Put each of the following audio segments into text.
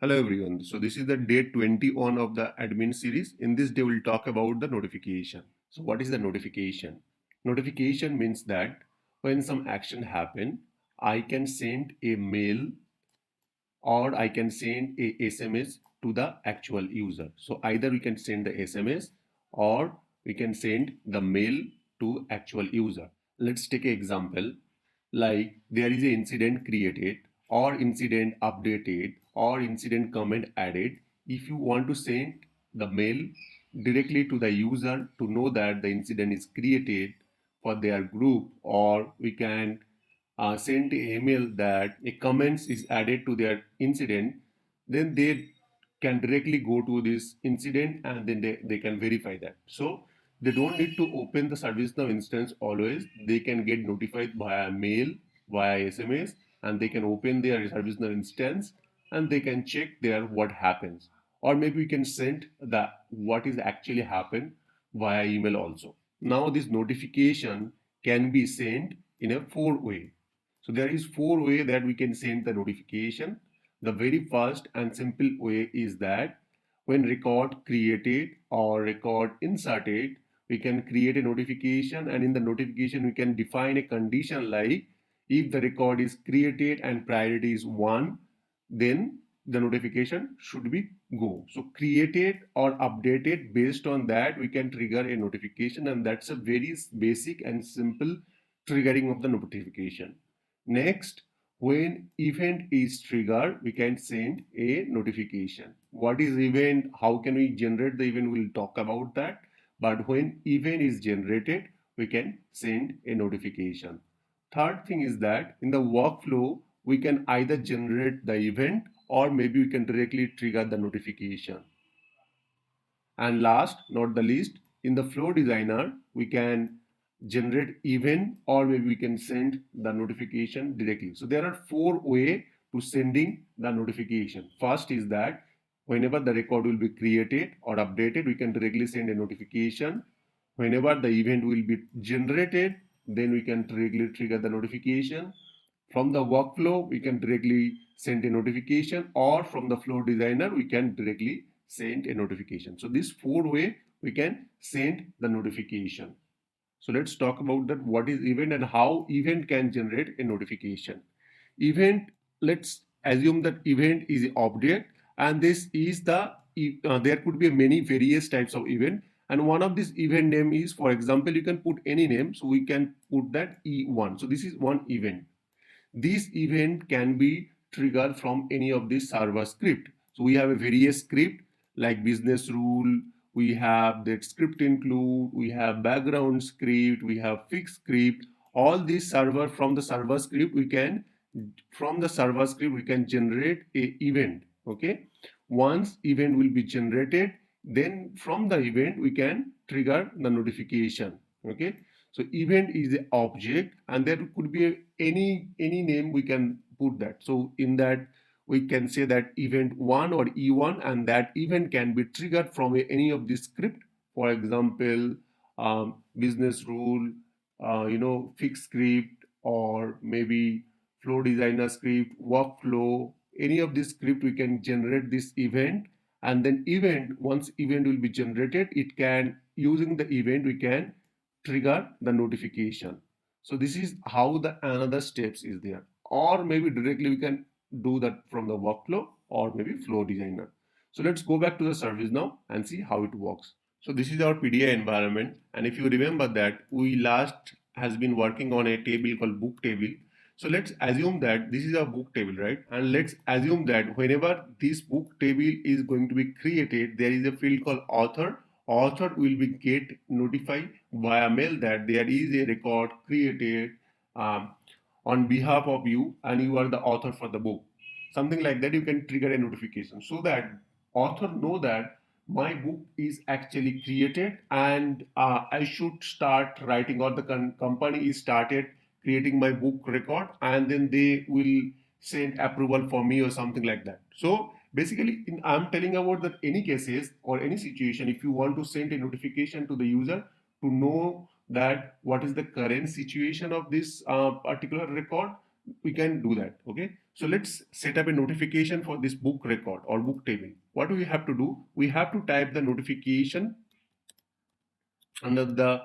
Hello everyone. So this is the day 21 of the admin series. In this day we'll talk about the notification. So what is the notification? Notification means that when some action happen, I can send a mail or I can send a SMS to the actual user. So either we can send the SMS or we can send the mail to actual user. Let's take an example like there is an incident created or incident updated or incident comment added. If you want to send the mail directly to the user to know that the incident is created for their group, or we can send an email that a comments is added to their incident, then they can directly go to this incident and then they can verify that. So they don't need to open the ServiceNow instance always. They can get notified via mail, via SMS, and they can open their ServiceNow instance and they can check there what happens. Or maybe we can send the what is actually happened via email also. Now this notification can be sent in a four-way. So there is four way that we can send the notification. The very first and simple way is that when record created or record inserted, we can create a notification, and in the notification we can define a condition like if the record is created and priority is 1, then the notification should be go. So created or updated, based on that we can trigger a notification, and that's a very basic and simple triggering of the notification. Next, when event is triggered, we can send a notification. What is event? How can we generate the event? We'll talk about that. But when event is generated, we can send a notification. Third thing is that in the workflow, we can either generate the event or maybe we can directly trigger the notification. And last, not the least, in the flow designer, we can generate event or maybe we can send the notification directly. So there are four ways to sending the notification. First is that whenever the record will be created or updated, we can directly send a notification. Whenever the event will be generated, then we can directly trigger the notification. From the workflow, we can directly send a notification, or from the flow designer, we can directly send a notification. So this four way we can send the notification. So let's talk about that what is event and how event can generate a notification. Event, let's assume that event is an object, and this is the there could be many various types of event, and one of this event name is, for example, you can put any name, so we can put that E1. So this is one event. This event can be triggered from any of these server script. So we have a various script like business rule, we have that script include, we have background script, we have fixed script. All these server, from the server script we can generate a event. Okay, once event will be generated, then from the event we can trigger the notification. Okay, so event is the object, and there could be any name we can put that. So in that we can say that event 1 or E1, and that event can be triggered from any of this script. For example, business rule, fixed script, or maybe flow designer script, workflow. Any of this script we can generate this event, and then event, once event will be generated, it can, using the event we can trigger the notification. So this is how the another steps is there, or maybe directly we can do that from the workflow or maybe flow designer. So let's go back to the service now and see how it works. So this is our PDI environment, and if you remember that we last has been working on a table called book table. So let's assume that this is a book table, right? And let's assume that whenever this book table is going to be created, there is a field called author. Author will be get notified via mail that there is a record created um, on behalf of you, and you are the author for the book. Something like that, you can trigger a notification so that author know that my book is actually created, and I should start writing, or the company is started creating my book record, and then they will send approval for me or something like that. So basically, I'm telling about that any cases or any situation, if you want to send a notification to the user to know that what is the current situation of this particular record, we can do that. Okay, So let's set up a notification for this book record or book table. What do we have to do? We have to type the notification under the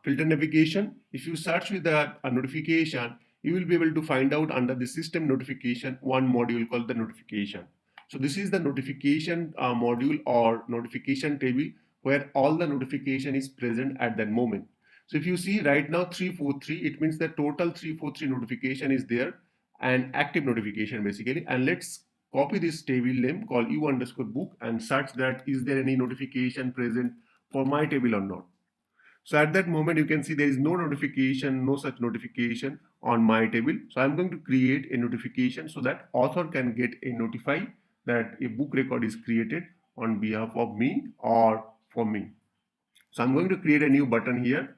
filter navigation. If you search with the notification, you will be able to find out under the system notification one module called the notification. So this is the notification module or notification table where all the notification is present at that moment. So if you see right now 343, it means the total 343 notification is there and active notification basically. And let's copy this table name called u underscore book and search that is there any notification present for my table or not. So at that moment, you can see there is no notification, no such notification on my table. So I'm going to create a notification so that author can get a notify that a book record is created on behalf of me or for me. So I'm going to create a new button here.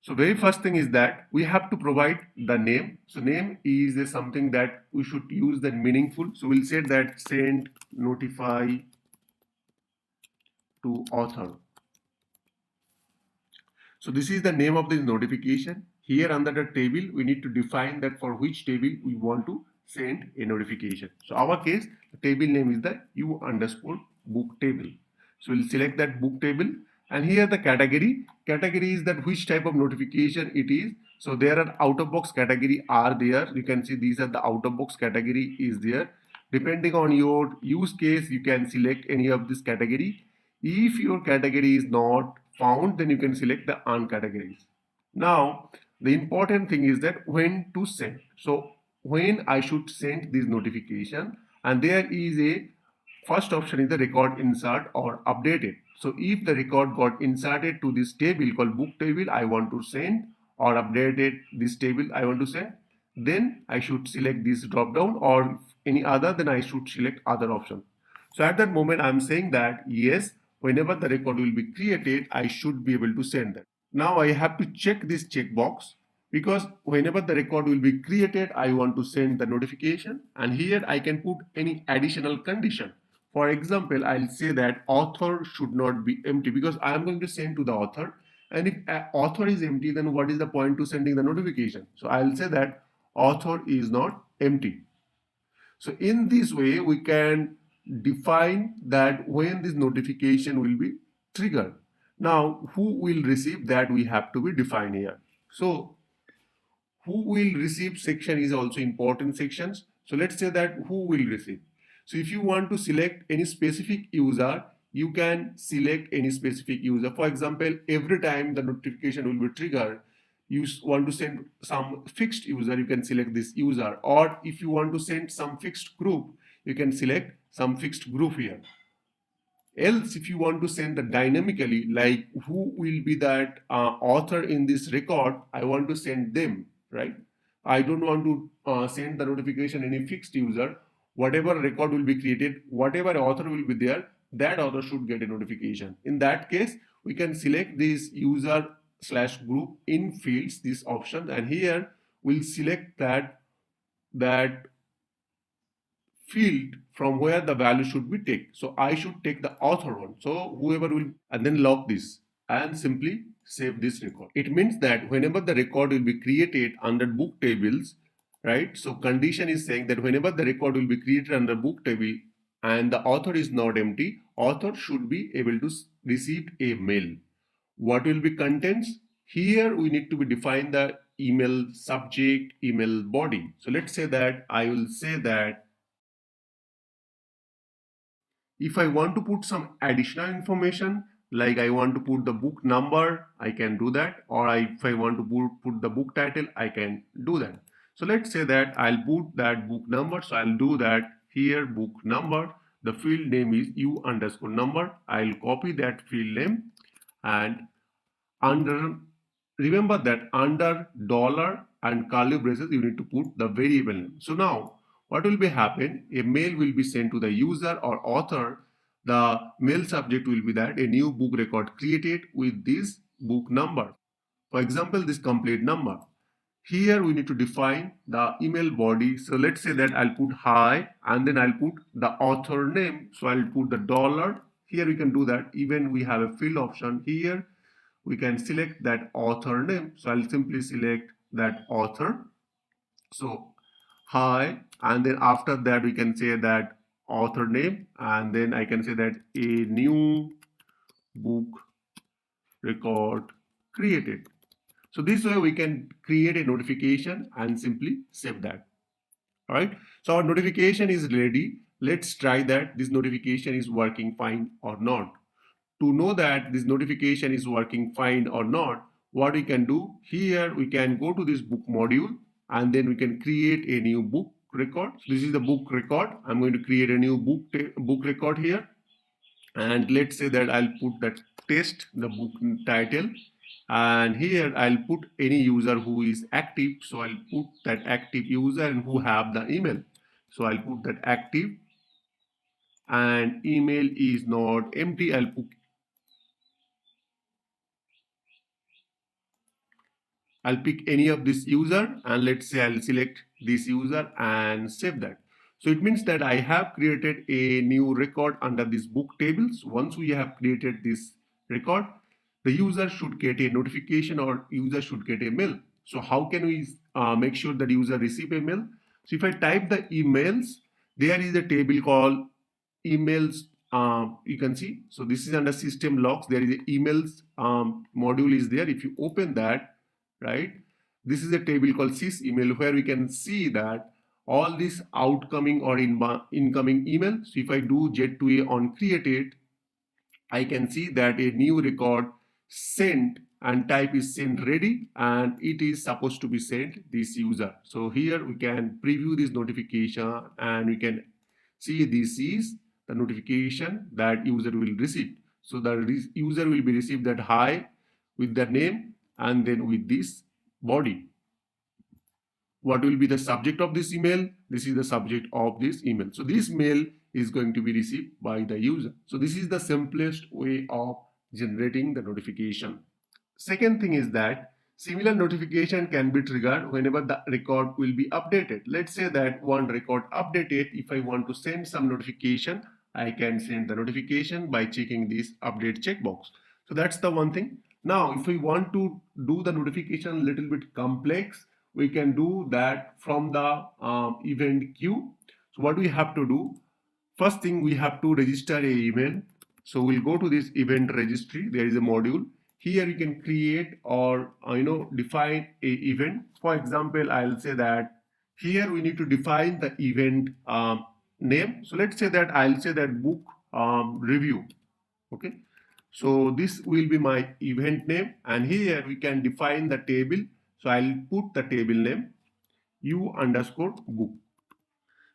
So very first thing is that we have to provide the name. So name is something that we should use that meaningful. So we'll say that send notify to author. So this is the name of this notification. Here under the table, we need to define that for which table we want to send a notification. So our case, the table name is the u underscore book table. So we'll select that book table and here the category. Category is that which type of notification it is. So there are out of box category are there. You can see these are the out of box category is there. Depending on your use case, you can select any of this category. If your category is not found, then you can select the uncategories. Now, the important thing is that when to send. So when I should send this notification, and there is a first option is the record insert or updated. So if the record got inserted to this table called book table, I want to send or updated this table I want to send, then I should select this drop down or any other, then I should select other option. So at that moment, I'm saying that yes, whenever the record will be created, I should be able to send that. Now I have to check this checkbox because whenever the record will be created, I want to send the notification and here I can put any additional condition. For example, I'll say that author should not be empty because I am going to send to the author. And if author is empty, then what is the point to sending the notification? So I'll say that author is not empty. So in this way, we can define that when this notification will be triggered. Now, who will receive that we have to be defined here. So who will receive section is also important sections. So let's say that who will receive. So if you want to select any specific user, you can select any specific user. For example, every time the notification will be triggered, you want to send some fixed user, you can select this user. Or if you want to send some fixed group, you can select some fixed group here. Else, if you want to send the dynamically, like who will be that author in this record, I want to send them, right? I don't want to send the notification any fixed user. Whatever record will be created, whatever author will be there, that author should get a notification. In that case, we can select this user slash group in fields, this option, and here we'll select that field from where the value should be taken. So I should take the author one. So whoever will, and then lock this and simply save this record. It means that whenever the record will be created under book tables, right? So condition is saying that whenever the record will be created under book table and the author is not empty, author should be able to receive a mail. What will be contents? Here we need to be define the email subject, email body. So let's say that I will say that if I want to put some additional information, like I want to put the book number, I can do that. Or if I want to put the book title, I can do that. So let's say that I'll put that book number. So I'll do that here, book number. The field name is u underscore number. I'll copy that field name and under, remember that under dollar and curly braces, you need to put the variable name. So now what will be happen? A mail will be sent to the user or author. The mail subject will be that a new book record created with this book number. For example, this complete number. Here we need to define the email body. So let's say that I'll put hi and then I'll put the author name. So I'll put the dollar. Here we can do that. Even we have a field option here. we can select that author name. So I'll simply select that author. So hi, and then after that we can say that author name, and then I can say that a new book record created. So this way we can create a notification and simply save that. All right. So our notification is ready. Let's try that this notification is working fine or not. To know that this notification is working fine or not, what we can do here, we can go to this book module and then we can create a new book record. So this is the book record. I'm going to create a new book record here, and let's say that I'll put that test the book title, and here I'll put any user who is active. So I'll put that active user and who have the email. So I'll put that active, and email is not empty. I'll pick any of this user, and let's say I'll select this user and save that. So it means that I have created a new record under this book tables. Once we have created this record, the user should get a notification or user should get a mail. So how can we make sure that user receive a mail? So if I type the emails, there is a table called emails. You can see, so this is under system logs. There is a emails module is there. If you open that, right, this is a table called sys email where we can see that all this outcoming or incoming email. So if I do jet to a on created, I can see that a new record sent and type is sent ready, and it is supposed to be sent this user. So here we can preview this notification and we can see this is the notification that user will receive. So the user will be received that hi with the name and then with this body. What will be the subject of this email? This is the subject of this email. So this mail is going to be received by the user. So this is the simplest way of generating the notification. Second thing is that similar notification can be triggered whenever the record will be updated. Let's say that one record updated. If I want to send some notification, I can send the notification by checking this update checkbox. So that's the one thing. Now, if we want to do the notification a little bit complex, we can do that from the event queue. So what we have to do, first thing we have to register a event. So we'll go to this event registry. There is a module. Here you can create or define a event. For example, I'll say that here we need to define the event name. So let's say that I'll say that book review. Okay. So this will be my event name, and here we can define the table. So I'll put the table name u underscore book.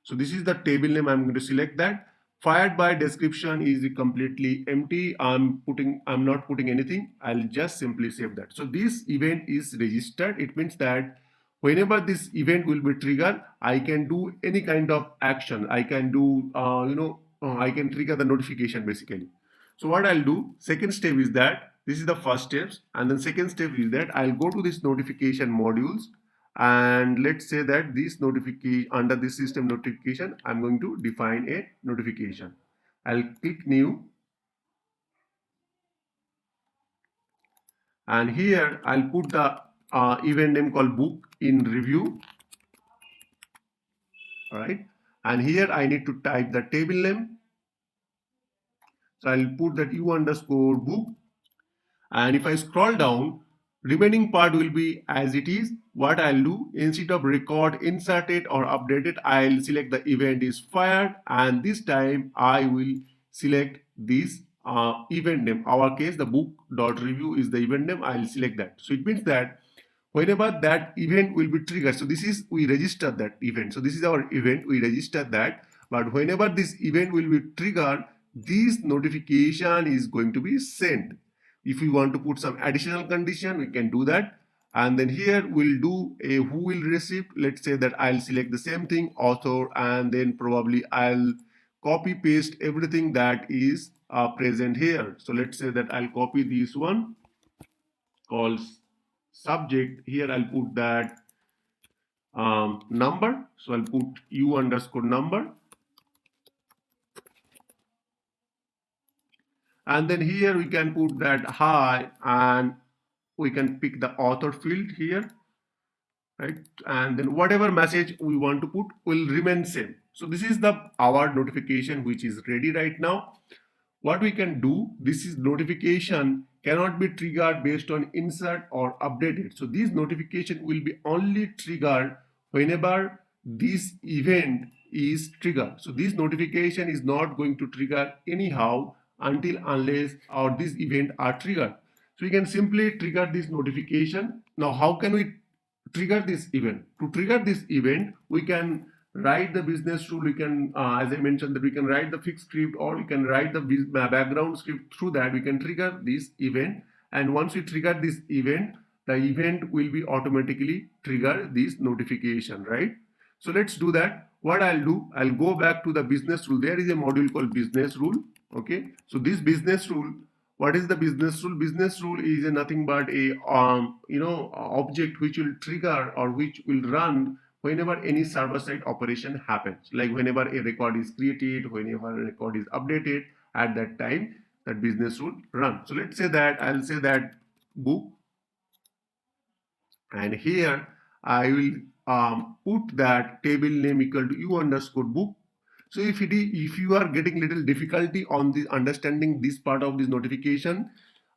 So this is the table name. I'm going to select that. Fired by description is completely empty. I'm not putting anything. I'll just simply save that. So this event is registered. It means that whenever this event will be triggered, I can do any kind of action. I can do, I can trigger the notification basically. So what I'll do, second step is that this is the first steps, and then second step is that I'll go to this notification modules, and let's say that this notification under this system notification, I'm going to define a notification. I'll click new, and here I'll put the event name called book in review. All right, and here I need to type the table name. So I'll put that u underscore book, and if I scroll down, remaining part will be as it is. What I'll do, instead of record inserted or updated, I'll select the event is fired, and this time I will select this event name. Our case, the book.review is the event name. I'll select that. So it means that whenever that event will be triggered, so this is, we register that event. So this is our event, we register that. But whenever this event will be triggered, this notification is going to be sent. If we want to put some additional condition, we can do that. And then here we'll do a who will receive. Let's say that I'll select the same thing, author, and then probably I'll copy paste everything that is present here. So let's say that I'll copy this one called subject. Here I'll put that number. So I'll put u underscore number. And then here we can put that hi, and we can pick the author field here, right? And then whatever message we want to put will remain same. So this is the our notification which is ready right now. What we can do, this is notification cannot be triggered based on insert or updated. So this notification will be only triggered whenever this event is triggered. So this notification is not going to trigger anyhow until unless or this event are triggered. So we can simply trigger this notification. Now how can we trigger this event? To trigger this event, we can write the business rule. We can, as I mentioned, that we can write the fixed script, or we can write the background script. Through that, we can trigger this event. And once we trigger this event, the event will be automatically trigger this notification, right? So let's do that. What I'll do, I'll go back to the business rule. There is a module called business rule. Okay. So this business rule, what is the business rule? Business rule is nothing but a object which will trigger or which will run whenever any server-side operation happens. Like whenever a record is created, whenever a record is updated, at that time that business rule run. So let's say that I'll say that book, and here I will put that table name equal to u underscore book. So if you are getting little difficulty on the understanding this part of this notification,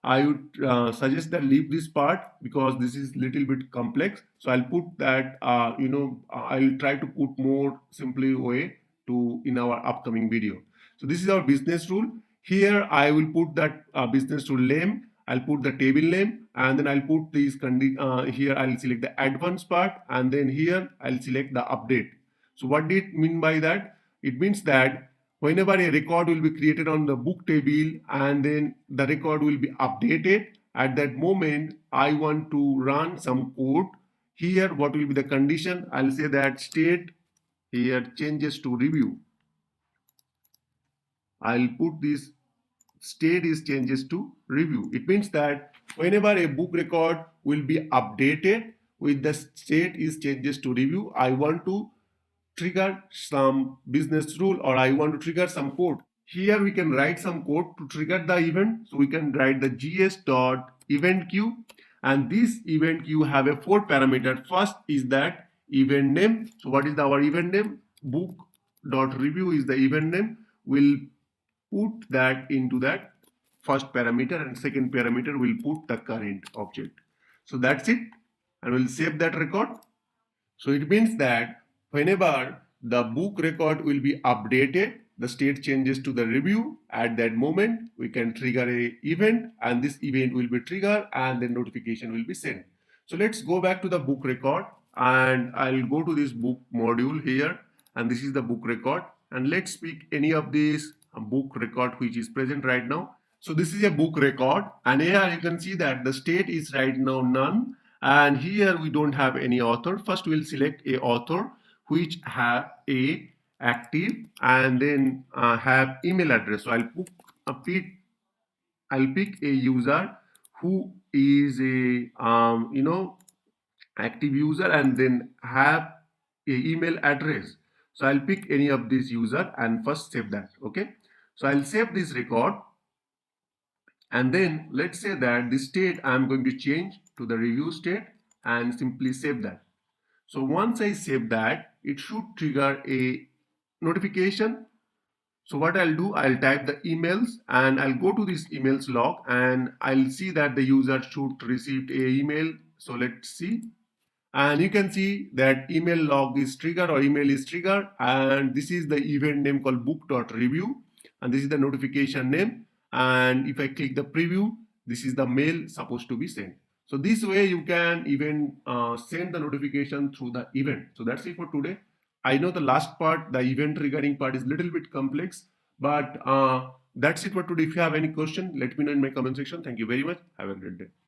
I would suggest that leave this part because this is little bit complex. So I'll put that I'll try to put more simply way to in our upcoming video. So this is our business rule. Here I will put that business rule name. I'll put the table name, and then I'll put these here I'll select the advanced part, and then here I'll select the update. So what did it mean by that? It means that whenever a record will be created on the book table and then the record will be updated, at that moment I want to run some code. Here what will be the condition? I'll say that state here changes to review. I'll put this state is changes to review. It means that whenever a book record will be updated with the state is changes to review, I want to trigger some business rule, or I want to trigger some code. Here we can write some code to trigger the event. So we can write the gs.event queue, and this event queue have a 4 parameter. First is that event name. So what is our event name? Book.review is the event name. We'll put that into that first parameter, and second parameter will put the current object. So that's it, and we'll save that record. So it means that whenever the book record will be updated, the state changes to the review. At that moment, we can trigger a event, and this event will be triggered, and then notification will be sent. So let's go back to the book record, and I'll go to this book module here, and this is the book record, and let's pick any of these book record which is present right now. So this is a book record, and here you can see that the state is right now none, and here we don't have any author. First we'll select a author which have a active, and then have email address. So I'll pick a user who is a active user, and then have a email address. So I'll pick any of these user and first save that. Okay, so I'll save this record, and then let's say that the state I'm going to change to the review state and simply save that. So once I save that, it should trigger a notification. So what I'll do, I'll type the emails, and I'll go to this emails log, and I'll see that the user should receive a email. So let's see. And you can see that email log is triggered, or email is triggered, and this is the event name called book.review, and this is the notification name. And if I click the preview, this is the mail supposed to be sent. So this way you can even send the notification through the event. So that's it for today. I know the last part, the event triggering part, is a little bit complex, but that's it for today. If you have any question, let me know in my comment section. Thank you very much. Have a great day.